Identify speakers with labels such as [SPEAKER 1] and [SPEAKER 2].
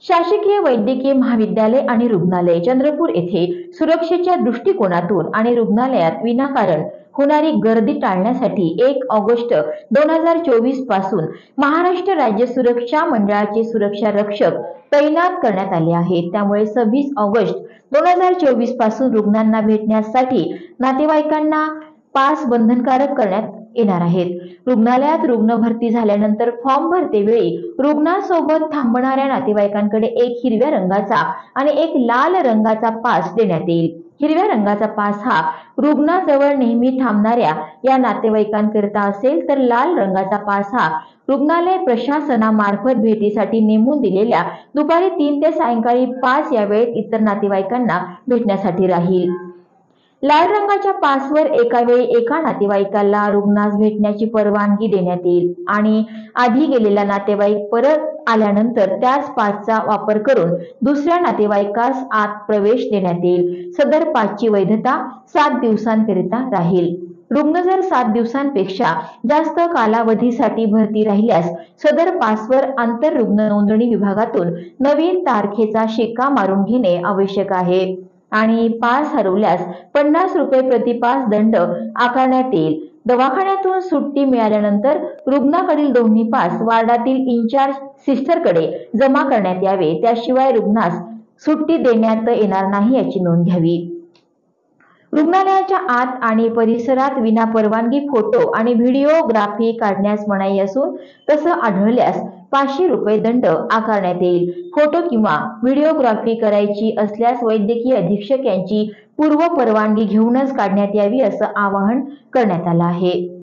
[SPEAKER 1] शासकीय वैद्यकीय महाविद्यालय आणि रुग्णालय चंद्रपूर येथे सुरक्षेच्या दृष्टिकोनातून आणि रुग्णालयात विनाकारण होणारी गर्दी टाळण्यासाठी 1 ऑगस्ट 2024 पासून महाराष्ट्र राज्य सुरक्षा मंडळाचे सुरक्षा रक्षक तैनात करण्यात आले आहेत। त्यामुळे 26 ऑगस्ट 2024 पासून रुग्णांना भेटण्यासाठी नातेवाईकांना पास बंधनकारक करण्यात येणार आहेत। रुग्णालयात रुग्ण भरती झाल्यानंतर फॉर्म भरते वेळी रुग्णासोबत थांबणाऱ्या नातेवाईकांकडे एक हिरव्या रंगाचा आणि एक लाल रंगाचा पास देण्यात येईल। हिरव्या रंगाचा पास हा रुग्णाजवळ नेहमी थांबणाऱ्या या नातेवाईकांकरिता असेल, तर लाल रंगाचा पास हा रुग्णालय प्रशासनामार्फत भेटीसाठी नेमून दिलेल्या दुपारी 3 ते सायंकाळी 5 या वेळेत इतर नातेवाईकांना भेटण्यासाठी राहील। लाल रंगाच्या पासवर एका वेळी एका नातेवाईकाला रुग्णास भेटण्याची परवानगी देण्यात येईल आणि आधी गेलेला नातेवाईक परत आल्यानंतर त्याच पासचा वापर करून दुसऱ्या नातेवाईकास आत प्रवेश देण्यात येईल। सदर पासची वैधता 7 दिवसांकरिता राहील। रुग्ण जर 7 दिवसांपेक्षा जास्त कालावधीसाठी भरती राहिल्यास सदर पासवर आंतर रुग्ण नोंदणी विभागातून नवीन तारखेचा शिक्का मारून घेणे आवश्यक आहे आणि पास हरवल्यास 50 रुपये प्रति पास दंड आकारण्यात येईल। दवाखान्यातून सुट्टी मिळाल्यानंतर रुग्णाकडील दोन्ही पास वार्डातील इन्चार्ज सिस्टरकडे जमा करण्यात यावे, त्याशिवाय रुग्णास सुट्टी देण्यात येणार नाही याची नोंद घ्यावी। रुग्णालयाच्या आत आणि परिसरात विनापरवानगी फोटो आणि व्हिडिओग्राफी काढण्यास मनाई असून तसं आढळल्यास 500 रुपये दंड आकारण्यात येईल। फोटो किंवा व्हिडिओग्राफी करायची असल्यास वैद्यकीय अधीक्षक यांची पूर्व परवानगी घेऊनच काढण्यात यावी असं आवाहन करण्यात आलं आहे।